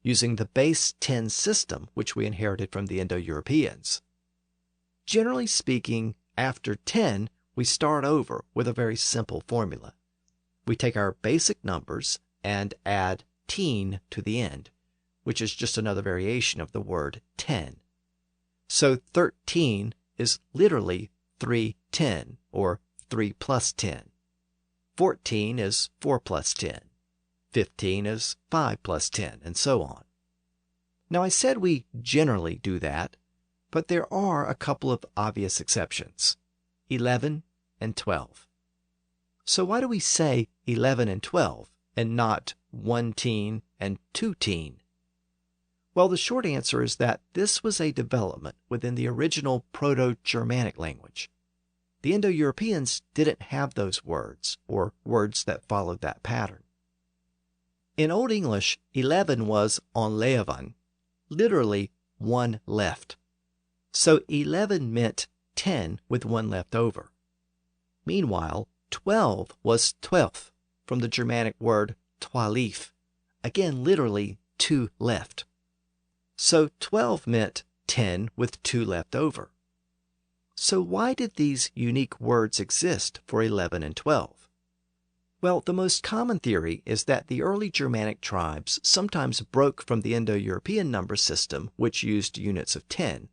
using the base 10 system which we inherited from the Indo-Europeans. Generally speaking, after 10, we start over with a very simple formula. We take our basic numbers and add teen to the end, which is just another variation of the word 10. So 13 is literally 310, or 3 plus 10. 14 is 4 plus 10. 15 is 5 plus 10, and so on. Now I said we generally do that, but there are a couple of obvious exceptions, 11 and 12. So why do we say 11 and 12 and not 1 teen and 2 teen? Well, the short answer is that this was a development within the original Proto-Germanic language. The Indo-Europeans didn't have those words, or words that followed that pattern. In Old English, 11 was onlevan, literally one left. So 11 meant 10 with one left over. Meanwhile, 12 was twelfth, from the Germanic word twalif, again literally 2 left. So 12 meant 10 with 2 left over. So why did these unique words exist for 11 and 12? Well, the most common theory is that the early Germanic tribes sometimes broke from the Indo-European number system, which used units of 10,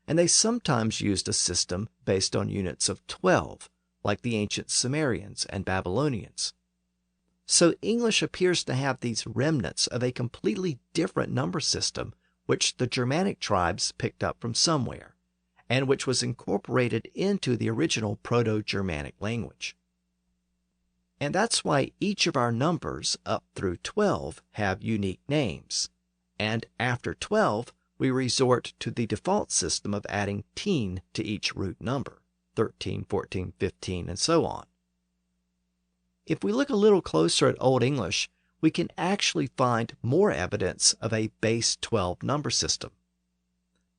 and they sometimes used a system based on units of 12, like the ancient Sumerians and Babylonians. So English appears to have these remnants of a completely different number system which the Germanic tribes picked up from somewhere, and which was incorporated into the original Proto-Germanic language. And that's why each of our numbers up through 12 have unique names, and after 12 we resort to the default system of adding teen to each root number. 13, 14, 15, and so on. If we look a little closer at Old English, we can actually find more evidence of a base 12 number system.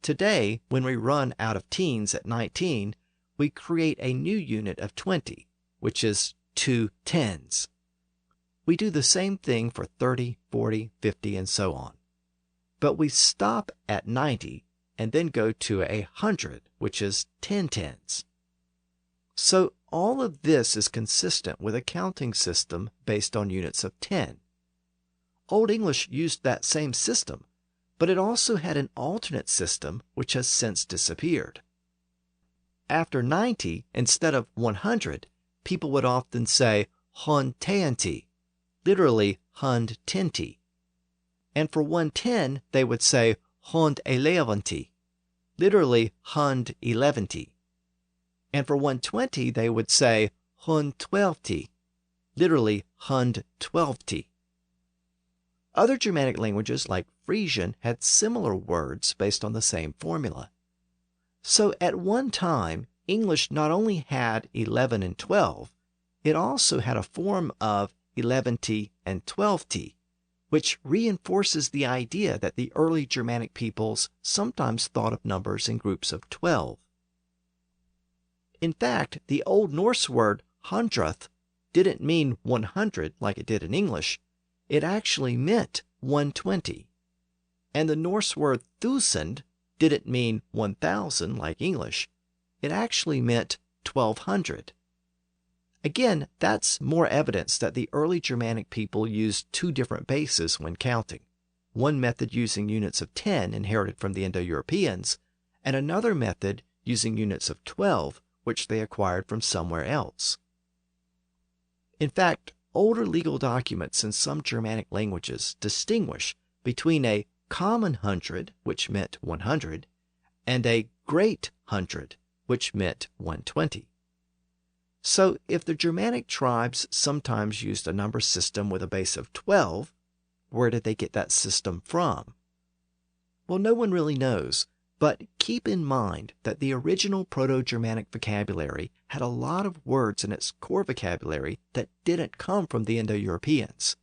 Today, when we run out of teens at 19, we create a new unit of 20, which is 2 tens. We do the same thing for 30, 40, 50, and so on. But we stop at 90 and then go to 100, which is 10 tens. So all of this is consistent with a counting system based on units of 10. Old English used that same system, but it also had an alternate system which has since disappeared. After 90, instead of 100, people would often say hundtenti, literally hundtenti. And for 110, they would say hundelevanti, literally hundelevanti. And for 120, they would say hundtwelvti, literally hundtwelvti. Other Germanic languages like Frisian had similar words based on the same formula. So at one time, English not only had 11 and 12, it also had a form of 11t and 12t, which reinforces the idea that the early Germanic peoples sometimes thought of numbers in groups of 12. In fact, the Old Norse word hundrath didn't mean 100 like it did in English. It actually meant 120. And the Norse word thusand didn't mean 1,000 like English. It actually meant 1,200. Again, that's more evidence that the early Germanic people used two different bases when counting. One method using units of 10 inherited from the Indo-Europeans, and another method using units of 12, which they acquired from somewhere else. In fact, older legal documents in some Germanic languages distinguish between a common hundred, which meant 100, and a great hundred, which meant 120. So if the Germanic tribes sometimes used a number system with a base of 12, where did they get that system from? Well, no one really knows, but keep in mind that the original Proto-Germanic vocabulary had a lot of words in its core vocabulary that didn't come from the Indo-Europeans.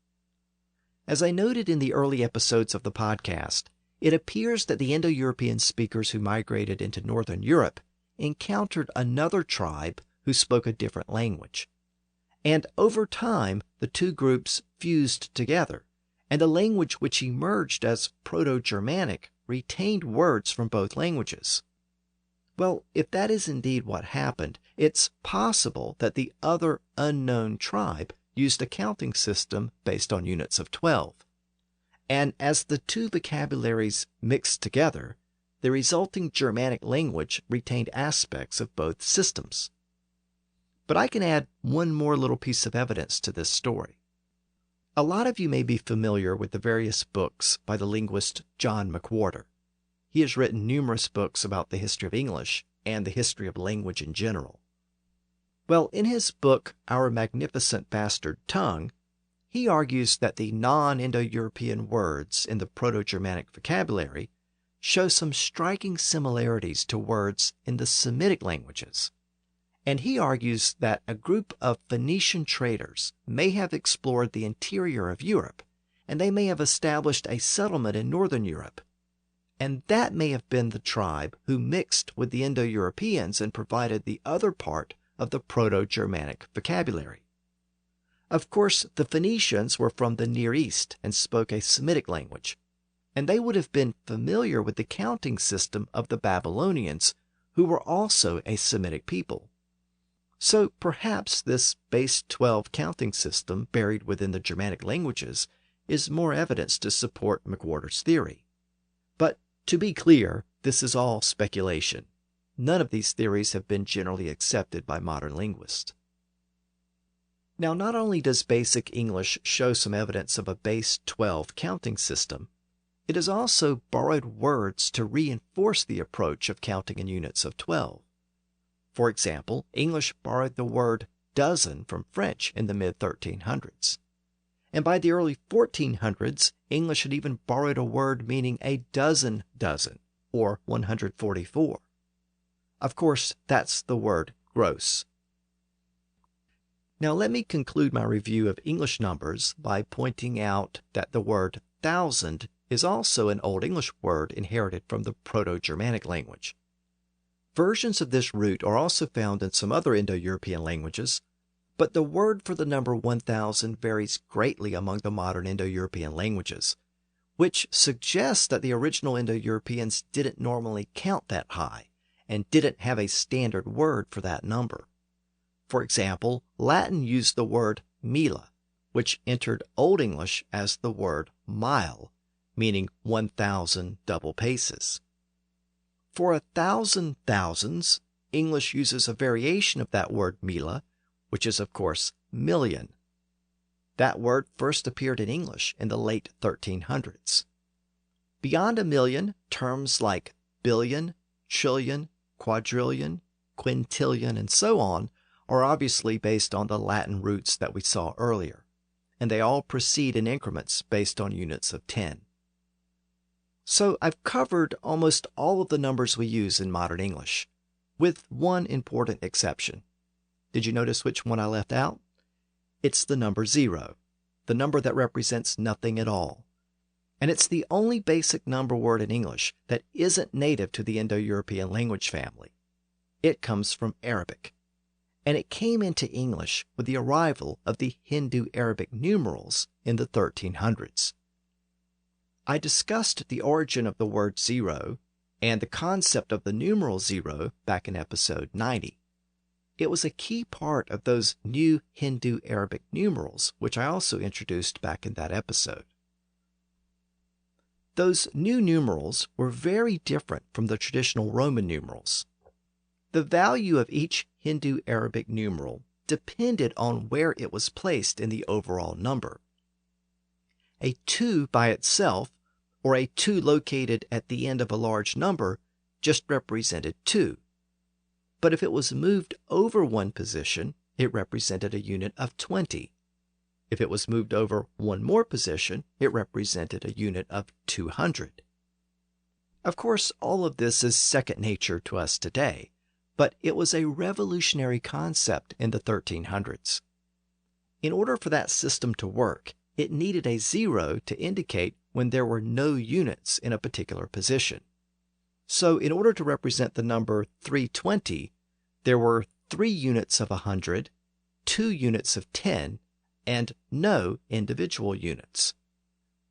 As I noted in the early episodes of the podcast, it appears that the Indo-European speakers who migrated into Northern Europe encountered another tribe who spoke a different language. And over time, the two groups fused together, and the language which emerged as Proto-Germanic retained words from both languages. Well, if that is indeed what happened, it's possible that the other unknown tribe used a counting system based on units of 12. And as the two vocabularies mixed together, the resulting Germanic language retained aspects of both systems. But I can add one more little piece of evidence to this story. A lot of you may be familiar with the various books by the linguist John McWhorter. He has written numerous books about the history of English and the history of language in general. Well, in his book, Our Magnificent Bastard Tongue, he argues that the non-Indo-European words in the Proto-Germanic vocabulary show some striking similarities to words in the Semitic languages. And he argues that a group of Phoenician traders may have explored the interior of Europe, and they may have established a settlement in northern Europe. And that may have been the tribe who mixed with the Indo-Europeans and provided the other part of the Proto-Germanic vocabulary. Of course, the Phoenicians were from the Near East and spoke a Semitic language, and they would have been familiar with the counting system of the Babylonians, who were also a Semitic people. So perhaps this base 12 counting system buried within the Germanic languages is more evidence to support McWhorter's theory. But to be clear, this is all speculation. None of these theories have been generally accepted by modern linguists. Now, not only does Basic English show some evidence of a base 12 counting system, it has also borrowed words to reinforce the approach of counting in units of 12. For example, English borrowed the word dozen from French in the mid-1300s. And by the early 1400s, English had even borrowed a word meaning a dozen, or 144. Of course, that's the word gross. Now let me conclude my review of English numbers by pointing out that the word thousand is also an Old English word inherited from the Proto-Germanic language. Versions of this root are also found in some other Indo-European languages, but the word for the number 1000 varies greatly among the modern Indo-European languages, which suggests that the original Indo-Europeans didn't normally count that high and didn't have a standard word for that number. For example, Latin used the word mila, which entered Old English as the word mile, meaning 1,000 double paces. For 1,000 thousands, English uses a variation of that word mila, which is of course million. That word first appeared in English in the late 1300s. Beyond a million, terms like billion, trillion, quadrillion, quintillion, and so on are obviously based on the Latin roots that we saw earlier, and they all proceed in increments based on units of 10. So I've covered almost all of the numbers we use in modern English, with one important exception. Did you notice which one I left out? It's the number 0, the number that represents nothing at all. And it's the only basic number word in English that isn't native to the Indo-European language family. It comes from Arabic, and it came into English with the arrival of the Hindu-Arabic numerals in the 1300s. I discussed the origin of the word 0 and the concept of the numeral 0 back in episode 90. It was a key part of those new Hindu-Arabic numerals, which I also introduced back in that episode. Those new numerals were very different from the traditional Roman numerals. The value of each Hindu-Arabic numeral depended on where it was placed in the overall number. A 2 by itself, or a 2 located at the end of a large number, just represented 2. But if it was moved over one position, it represented a unit of 20. If it was moved over one more position, it represented a unit of 200. Of course, all of this is second nature to us today, but it was a revolutionary concept in the 1300s. In order for that system to work, it needed a 0 to indicate when there were no units in a particular position. So in order to represent the number 320, there were 3 units of 100, 2 units of 10, and no individual units.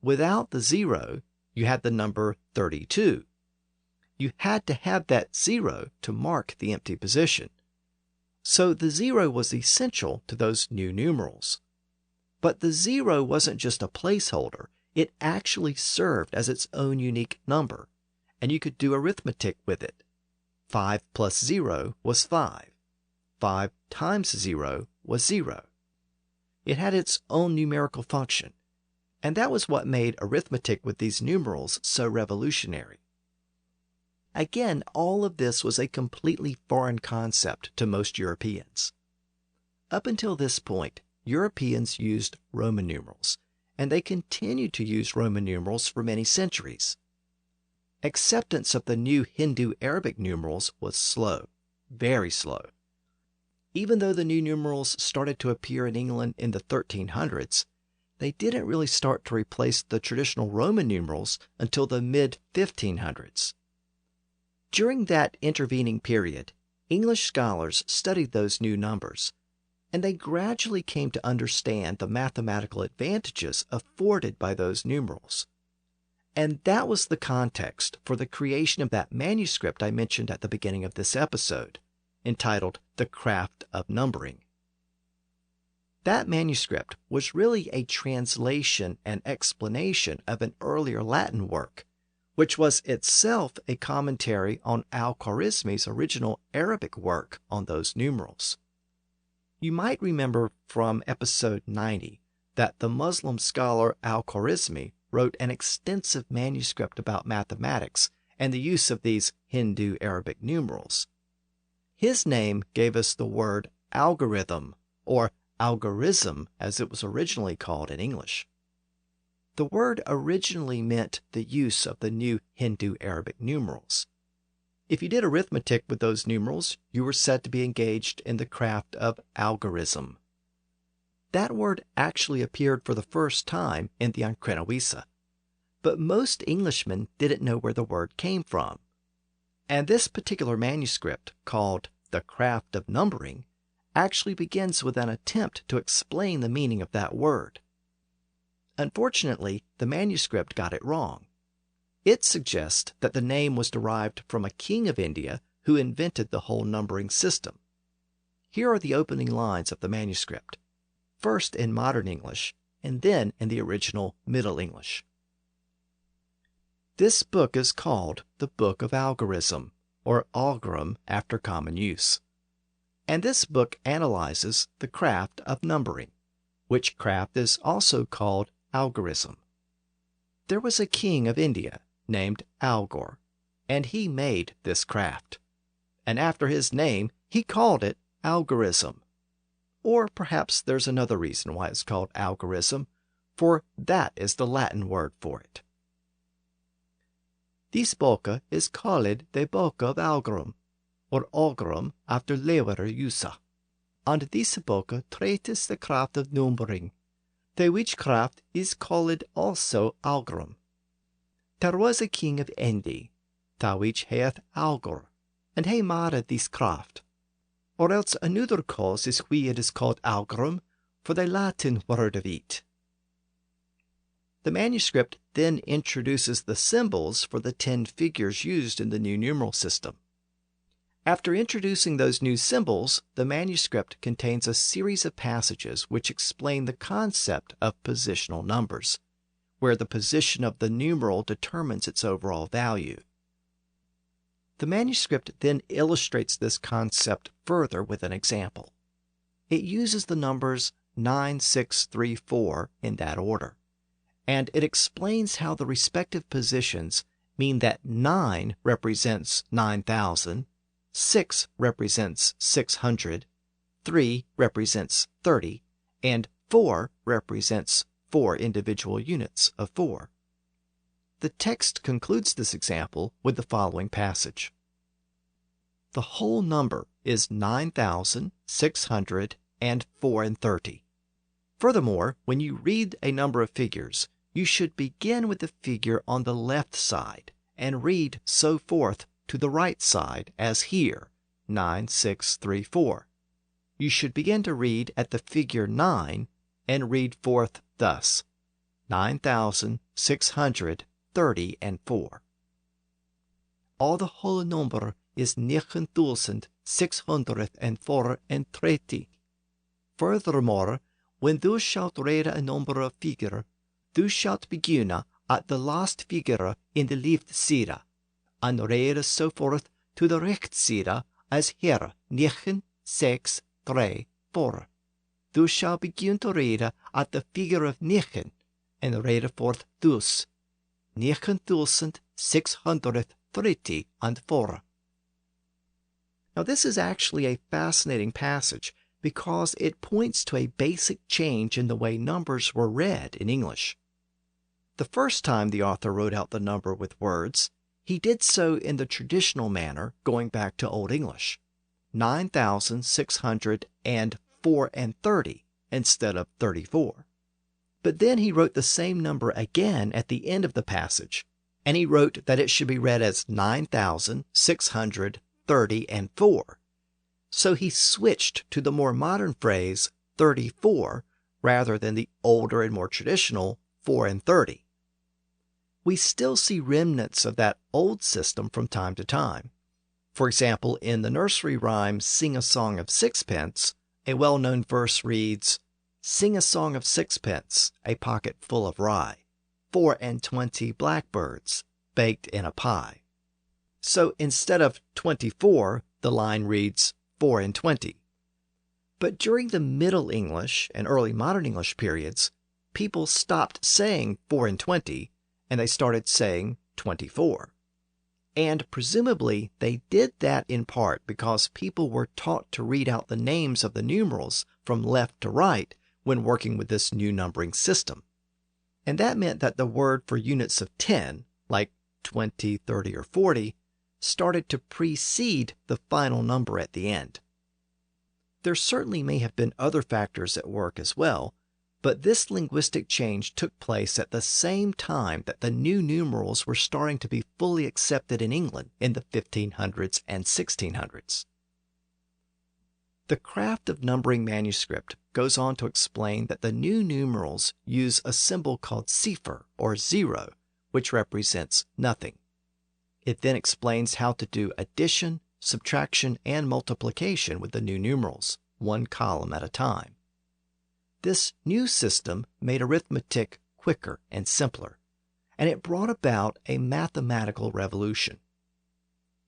Without the 0, you had the number 32. You had to have that 0 to mark the empty position. So the 0 was essential to those new numerals. But the 0 wasn't just a placeholder. It actually served as its own unique number, and you could do arithmetic with it. 5 plus 0 was 5. 5 times 0 was 0. It had its own numerical function, and that was what made arithmetic with these numerals so revolutionary. Again, all of this was a completely foreign concept to most Europeans. Up until this point, Europeans used Roman numerals, and they continued to use Roman numerals for many centuries. Acceptance of the new Hindu-Arabic numerals was slow, very slow. Even though the new numerals started to appear in England in the 1300s, they didn't really start to replace the traditional Roman numerals until the mid-1500s. During that intervening period, English scholars studied those new numbers, and they gradually came to understand the mathematical advantages afforded by those numerals. And that was the context for the creation of that manuscript I mentioned at the beginning of this episode, entitled The Craft of Numbering. That manuscript was really a translation and explanation of an earlier Latin work, which was itself a commentary on Al-Khwarizmi's original Arabic work on those numerals. You might remember from episode 90 that the Muslim scholar Al-Khwarizmi wrote an extensive manuscript about mathematics and the use of these Hindu-Arabic numerals. His name gave us the word algorithm, or algorithm as it was originally called in English. The word originally meant the use of the new Hindu-Arabic numerals. If you did arithmetic with those numerals, you were said to be engaged in the craft of algorism. That word actually appeared for the first time in the Ancrenawisa, but most Englishmen didn't know where the word came from. And this particular manuscript, called The Craft of Numbering, actually begins with an attempt to explain the meaning of that word. Unfortunately, the manuscript got it wrong. It suggests that the name was derived from a king of India who invented the whole numbering system. Here are the opening lines of the manuscript, first in modern English and then in the original Middle English. This book is called the Book of Algorism, or Algorim after common use. And this book analyzes the craft of numbering, which craft is also called algorism. There was a king of India named Algor, and he made this craft. And after his name, he called it algorism. Or perhaps there's another reason why it's called algorism, for that is the Latin word for it. This book is called the Book of Algorim, or Algorim after later use. And this book treats the craft of numbering, the which craft is called also algorim. There was a king of Indi, the which hath Algor, and he made this craft. Or else another cause is why it is called algorim, for the Latin word of it. The manuscript then introduces the symbols for the 10 figures used in the new numeral system. After introducing those new symbols, the manuscript contains a series of passages which explain the concept of positional numbers, where the position of the numeral determines its overall value. The manuscript then illustrates this concept further with an example. It uses the numbers 9, 6, 3, 4 in that order, and it explains how the respective positions mean that 9 represents 9,000, 6 represents 600, 3 represents 30, and 4 represents 4 individual units of 4. The text concludes this example with the following passage. The whole number is 9,604. Furthermore, when you read a number of figures, you should begin with the figure on the left side and read so forth to the right side as here, 9634. You should begin to read at the figure 9 and read forth thus, 9,634. All the whole number is 9,634. Furthermore, when thou shalt read a number of figure, thou shalt begin at the last figure in the left side, and read so forth to the right side as here, 9,634. Thou shalt begin to read at the figure of 9 and read forth thus, 9,634. Now this is actually a fascinating passage because it points to a basic change in the way numbers were read in English. The first time the author wrote out the number with words, he did so in the traditional manner going back to Old English, 9,604 and 30 instead of 34. But then he wrote the same number again at the end of the passage, and he wrote that it should be read as 9,630 and 4. So he switched to the more modern phrase 34 rather than the older and more traditional 4 and 30. We still see remnants of that old system from time to time. For example, in the nursery rhyme Sing a Song of Sixpence, a well-known verse reads, Sing a song of sixpence, a pocket full of rye, 24 blackbirds baked in a pie. So instead of 24, the line reads 4 and 20. But during the Middle English and early modern English periods, people stopped saying 4 and 20, and they started saying 24. And presumably they did that in part because people were taught to read out the names of the numerals from left to right when working with this new numbering system. And that meant that the word for units of 10, like 20, 30, or 40, started to precede the final number at the end. There certainly may have been other factors at work as well, but this linguistic change took place at the same time that the new numerals were starting to be fully accepted in England in the 1500s and 1600s. The Craft of Numbering manuscript goes on to explain that the new numerals use a symbol called cipher, or 0, which represents nothing. It then explains how to do addition, subtraction, and multiplication with the new numerals, one column at a time. This new system made arithmetic quicker and simpler, and it brought about a mathematical revolution.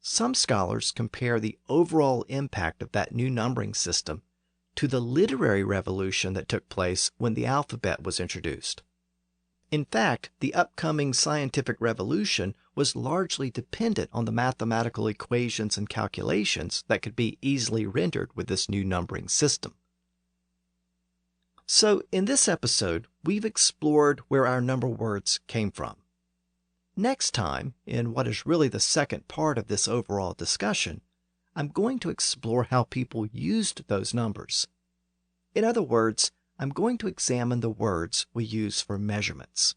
Some scholars compare the overall impact of that new numbering system to the literary revolution that took place when the alphabet was introduced. In fact, the upcoming scientific revolution was largely dependent on the mathematical equations and calculations that could be easily rendered with this new numbering system. So, in this episode, we've explored where our number words came from. Next time, in what is really the second part of this overall discussion, I'm going to explore how people used those numbers. In other words, I'm going to examine the words we use for measurements.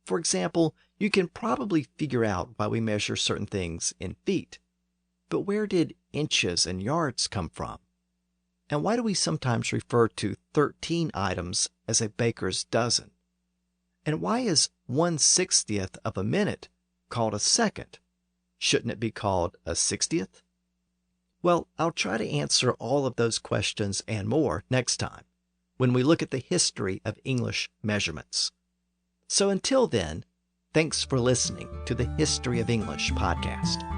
For example, you can probably figure out why we measure certain things in feet. But where did inches and yards come from? And why do we sometimes refer to 13 items as a baker's dozen? And why is 1/60th of a minute called a second? Shouldn't it be called a 60th? Well, I'll try to answer all of those questions and more next time, when we look at the history of English measurements. So until then, thanks for listening to the History of English podcast.